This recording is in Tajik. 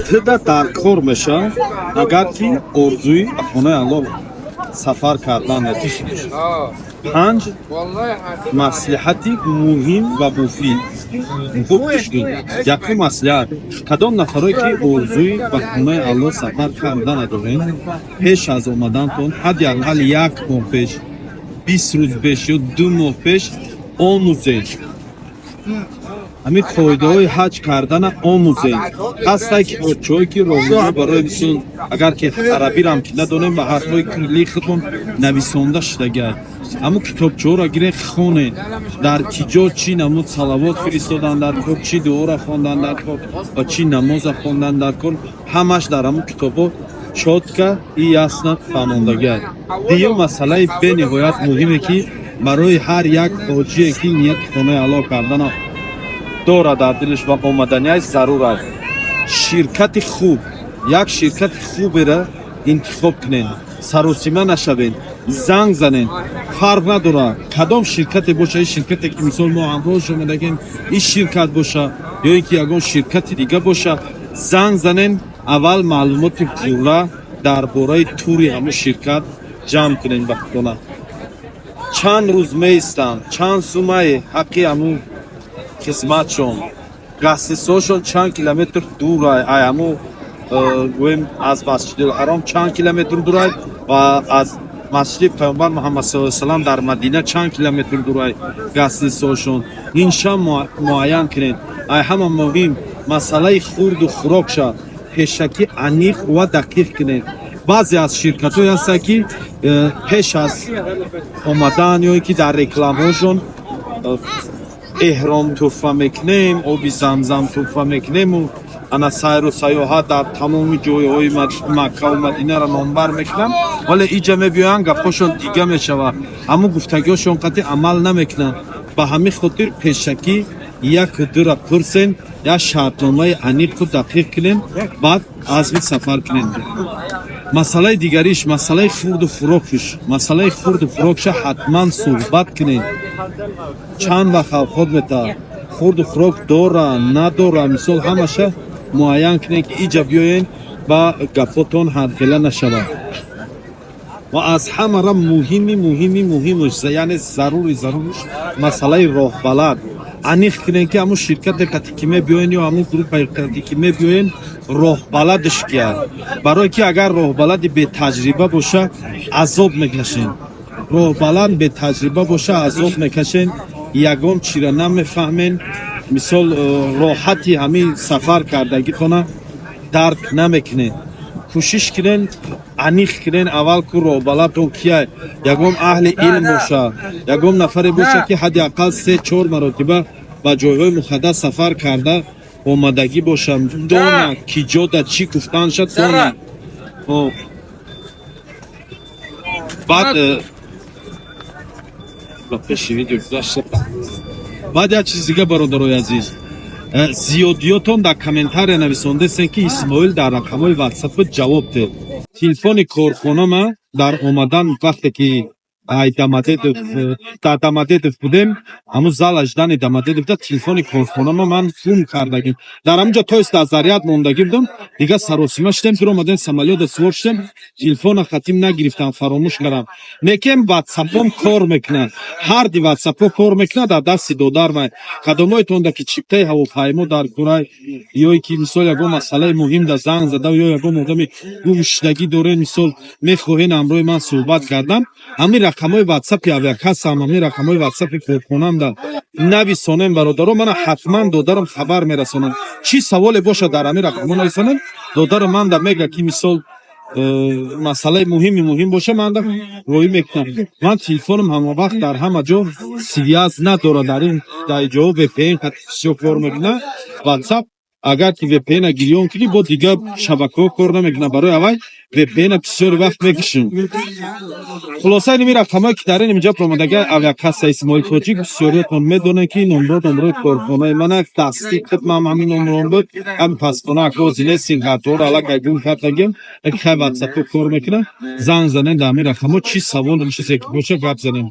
тда дар кор мешавад агар ки орзуи ба хонаи Аллоҳ сафар кардан дошта бошад. 5 маслиҳати муҳим ва муфид. Хуб гӯш кунед. Якум маслиҳат. Кадом нафаре ки орзуи ба хонаи Аллоҳ сафар кардан доранд, пеш аз омадантон ҳадяқал 1 моҳ пеш, 20 рӯз пеш ё 2 моҳ пеш омӯзед. Ҳамин қоидаҳои ҳаҷ кардана омӯзед. Ҳастае ки чое ки роҳиҳо барои мисол агар ки арабирам ки надонем ба ҳарфҳои кӯли худтон нависонда шудагиаст. Ҳамун китобчаҳоро гиред хонед. Дар киҷо чӣ намуд салавот фиристодан дар кор, чӣ дуоро хондан дар кор ва чӣ намоза хондан дар кор, ҳамаш дар ҳамун китобҳо чотка и ясна фаҳмондагиаст. Дуюм масъалаи бениҳоят муҳиме ки барои ҳар як ҳоҷие ки нияти хонаи Аллоҳ кардана дора дар дилаш ва омаданиаш зарур аст. Ширкати хуб, як ширкати хуберо интихоб кунед. Саросима нашавед, занг занед. Фарқ надорад кадом ширкате боша, ин ширкате ки мисол мо амроз омадагем ин ширкат боша ё ин ки ягон ширкати дига боша, занг занед. Аввал маълумоти пурра дар бораи тури ҳамун ширкат ҷамъ кунед ба худона. Чанд рӯз меистанд, чанд сумаи ҳаққи ҳамун хизматшон, гостисҳошон чанд километр дур ҳамун гӯем аз Масҷидулҳаром чанд километр дур ва аз масҷиди Пайғамбар Муҳаммад саллаллоҳу алайҳи ва саллам дар Мадина чанд километр дур гостисҳошон. Инша муайян кунед. Ҳама муҳим масъалаи хурду хӯрокша пешакӣ аниқ ва дақиқ кунед. Баъзе аз ширкатҳое ҳастанд ки пеш аз омадан ё ки дар рекламаҳошон эҳром тӯҳфа мекунем, оби замзам тӯҳфа мекунему, ана сайру сайёҳат дар тамоми ҷойҳои Макка ва Мадинаро номбар мекунам, вале инҷа мебиёянд гапҳошон дига мешавад. ҳамун гуфтагиҳошон қатъи амал намекунанд. Ба ҳамин хотир пешакӣ яку дура пурсен, як шартномаи аниқу дақиқ кунем, баъд азми сафар кунем. Масъалаи дигариш масъалаи хурду фурокш. Масъалаи хурду фурокша ҳатман суҳбат кунед. Чанд вақт хавход метавад, хурду фурок дора, надора, мисол ҳамаша муайян кунед ки инҷа биёед ба гапотон ҳарфела нашавад. ва аз ҳамара муҳимуш, яъне зарури масъалаи роҳбалад. Аниқ кунед ки ҳамун ширкате қати ки мебиёен ё ҳамун группаи қати ки мебиёен роҳбаладш кияд. Барое ки агар роҳбалади бетаҷриба боша азоб мекашен. Роҳбалад бетаҷриба боша азоб мекашен, ягон чира намефаҳмен, мисол роҳати ҳамин сафар кардагитона дарк намекунед. кӯшиш кунед аниқ кунед аввал ку роҳбаладтон кияд. Ягон аҳли илм боша, ягон нафаре боша ки ҳадди аққал 3-4 маротиба ба ҷойҳои муқаддас сафар карда омадагӣ боша. Дона ки ҷода чӣ гуфтан шуд дона. баъд ба пеши видео гузашта. баъд як чизи дига бародарои азиз, зиёдиётон дар комментария нависондастен ки Исмоил дар рақамҳои WhatsApp ҷавоб дед. Телефони корхонама дар омадан вақте ки дар Дамадедов будем, ҳамун зал аҷдани Дамадедовда телефони корхонама ман гум кардагим. Дар ҳамунҷо то иста заряд мондаги будам, дига саросима шудем, пир омадем самолёта сувор шудем, телефона хатим нагирифтам, фаромӯш кардам. Некем WhatsApp-ом кор мекунад. ҳарди WhatsApp-о кор мекунад, дар дасти додармай. қадомоитонда ки чиптаи ҳавопаймо дар кураи ё ки мисол ягон масъалаи муҳим да занг зада ё ягон одами гумшудагӣ доред, мисол мехоҳед амрои ман суҳбат кардам, ҳамин рақамҳои WhatsApp-и авиакассаам, ҳамин рақамҳои WhatsApp-и корхонаамда нависонем бародаро, мана ҳатман додарам хабар мерасонад. Чӣ саволе боша дар ҳамин рақамҳо нависонем, додаро манда мега ки мисол масъалаи муҳим боша манда роҳӣ мекунам. Ман телефонам ҳамавақт дар ҳама ҷо связ надорад. Дар ин ҷо VPN қатъи бисёр кор мекунад. WhatsApp агар ки VPN-а гирён кунӣ, бо дигар шабакаҳо кор намекунад. Барои аввал VPN-а бисёри вақт мекушем. хулоса ин рақамҳое ки дар ин имҷо омадаги авиакасса Исмоил Тоҷик, бисёриятон медонед ки номрои корхонаи ман аст. Тасдиқ хидмам ҳамин номрон буд. ҳам пасхона акозине сингатор аллакай гум кардагим. Хай WhatsApp кор мекунад. Занг занед дар ҳамин рақамҳо, чӣ савол чизе ки боша гап занем.